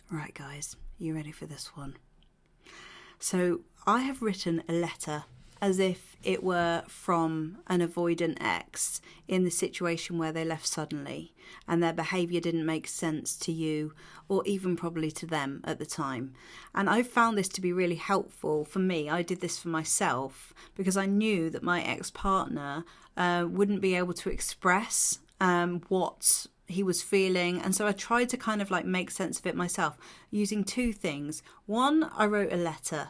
Right, guys, you ready for this one? So I have written a letter as if it were from an avoidant ex in the situation where they left suddenly and their behaviour didn't make sense to you or even probably to them at the time. And I found this to be really helpful for me. I did this for myself because I knew that my ex-partner wouldn't be able to express what he was feeling, and so I tried to kind of like make sense of it myself using two things. One, I wrote a letter.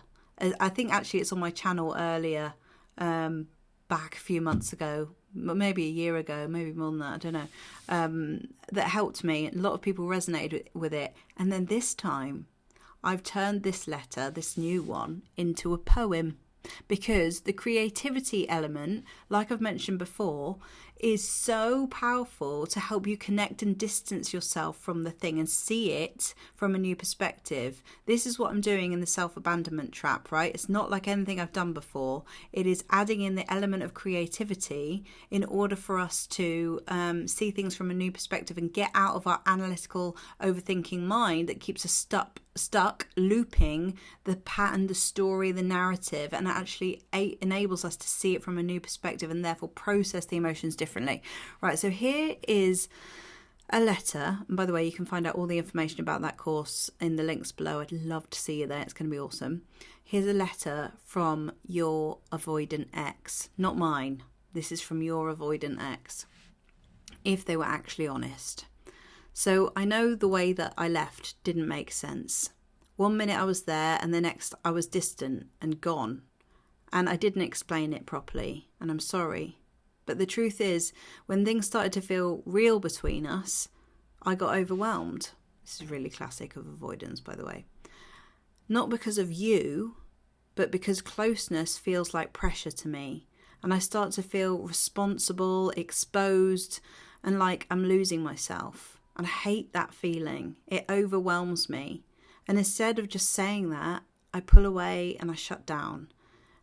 I think actually it's on my channel earlier, back a few months ago, maybe a year ago, maybe more than that, I don't know, that helped me. A lot of people resonated with it. And then this time I've turned this letter, this new one, into a poem, because the creativity element, like I've mentioned before, is so powerful to help you connect and distance yourself from the thing and see it from a new perspective. This is what I'm doing in the self-abandonment trap, right? It's not like anything I've done before. It is adding in the element of creativity in order for us to see things from a new perspective and get out of our analytical, overthinking mind that keeps us stuck looping the pattern, the story, the narrative, and actually enables us to see it from a new perspective and therefore process the emotions differently. Right, so here is a letter, and by the way, you can find out all the information about that course in the links below. I'd love to see you there. It's going to be awesome. Here's a letter from your avoidant ex, not mine. This is from your avoidant ex, if they were actually honest. So I know the way that I left didn't make sense. 1 minute I was there and the next I was distant and gone. And I didn't explain it properly, and I'm sorry. But the truth is, when things started to feel real between us, I got overwhelmed. This is really classic of avoidance, by the way. Not because of you, but because closeness feels like pressure to me. And I start to feel responsible, exposed, and like I'm losing myself. And I hate that feeling. It overwhelms me. And instead of just saying that, I pull away and I shut down.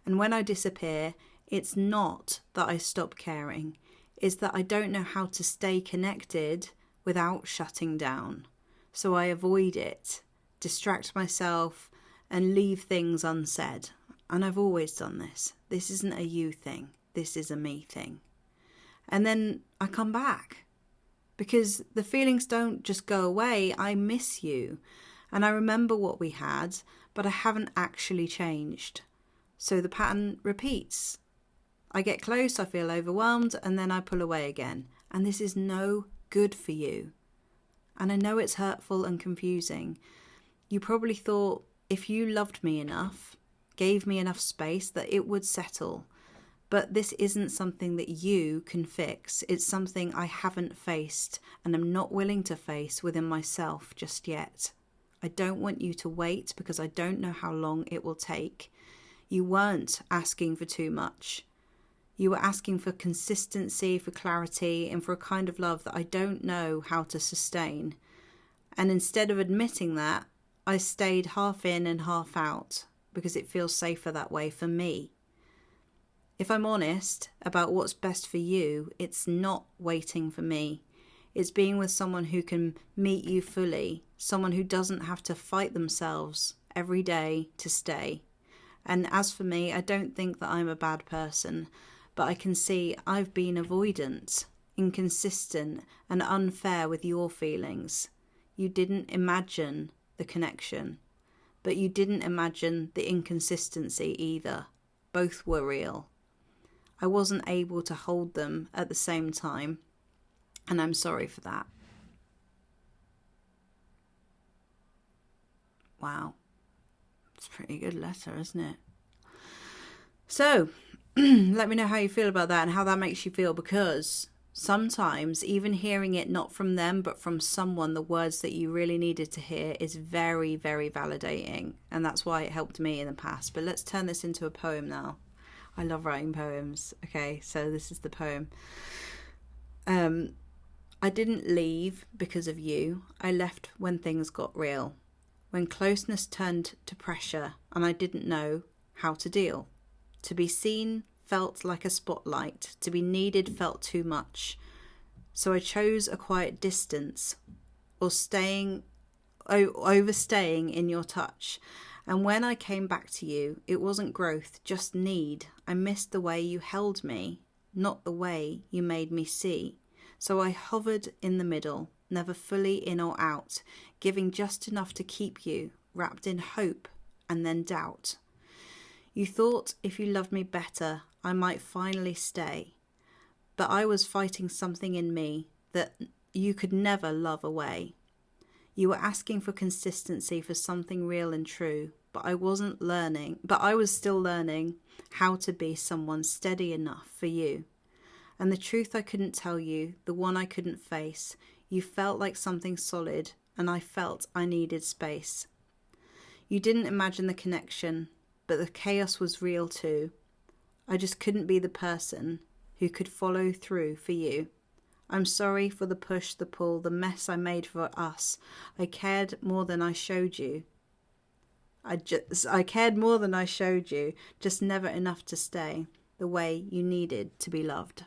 And when I disappear, it's not that I stop caring. It's that I don't know how to stay connected without shutting down. So I avoid it, distract myself, and leave things unsaid. And I've always done this. This isn't a you thing. This is a me thing. And then I come back. Because the feelings don't just go away. I miss you. And I remember what we had, but I haven't actually changed. So the pattern repeats. I get close, I feel overwhelmed, and then I pull away again. And this is no good for you. And I know it's hurtful and confusing. You probably thought if you loved me enough, gave me enough space, that it would settle. But this isn't something that you can fix. It's something I haven't faced and I'm not willing to face within myself just yet. I don't want you to wait because I don't know how long it will take. You weren't asking for too much. You were asking for consistency, for clarity, and for a kind of love that I don't know how to sustain. And instead of admitting that, I stayed half in and half out because it feels safer that way for me. If I'm honest about what's best for you, it's not waiting for me. It's being with someone who can meet you fully, someone who doesn't have to fight themselves every day to stay. And as for me, I don't think that I'm a bad person, but I can see I've been avoidant, inconsistent, and unfair with your feelings. You didn't imagine the connection, but you didn't imagine the inconsistency either. Both were real. I wasn't able to hold them at the same time, and I'm sorry for that. Wow. It's a pretty good letter, isn't it? So, let me know how you feel about that and how that makes you feel, because sometimes even hearing it not from them but from someone, the words that you really needed to hear, is very, very validating, and that's why it helped me in the past. But let's turn this into a poem now. I love writing poems. Okay, so this is the poem. I didn't leave because of you. I left when things got real. When closeness turned to pressure and I didn't know how to deal. To be seen felt like a spotlight. To be needed felt too much. So I chose a quiet distance, or staying overstaying in your touch. And when I came back to you, it wasn't growth, just need. I missed the way you held me, not the way you made me see. So I hovered in the middle, never fully in or out, giving just enough to keep you, wrapped in hope and then doubt. You thought if you loved me better, I might finally stay. But I was fighting something in me that you could never love away. You were asking for consistency, for something real and true, but I was still learning how to be someone steady enough for you. And the truth I couldn't tell you, the one I couldn't face, you felt like something solid, and I felt I needed space. You didn't imagine the connection, but the chaos was real too. I just couldn't be the person who could follow through for you. I'm sorry for the push, the pull, the mess I made for us. I cared more than I showed you. I cared more than I showed you, just never enough to stay the way you needed to be loved.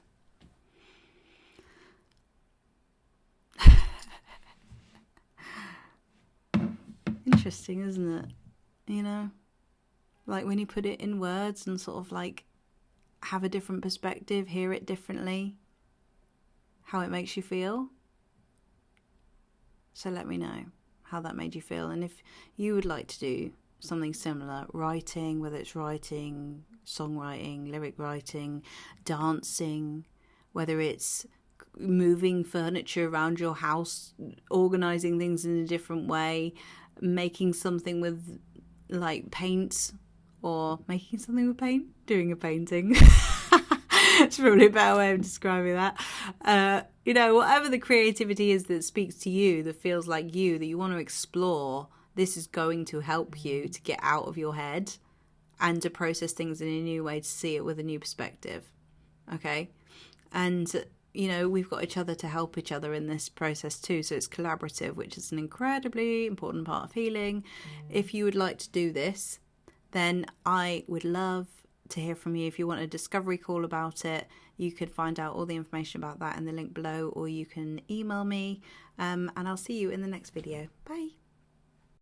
Interesting, isn't it? You know, like when you put it in words and sort of like have a different perspective, hear it differently, how it makes you feel. So let me know how that made you feel, and if you would like to do something similar, writing, whether it's writing, songwriting, lyric writing, dancing, whether it's moving furniture around your house, organising things in a different way, making something with like paint, or making something with paint, doing a painting. It's probably a better way of describing that. You know, whatever the creativity is that speaks to you, that feels like you, that you want to explore, this is going to help you to get out of your head and to process things in a new way, to see it with a new perspective. Okay? And, you know, we've got each other to help each other in this process too. So it's collaborative, which is an incredibly important part of healing. If you would like to do this, then I would love to hear from you. If you want a discovery call about it, you could find out all the information about that in the link below, or you can email me, and I'll see you in the next video. Bye.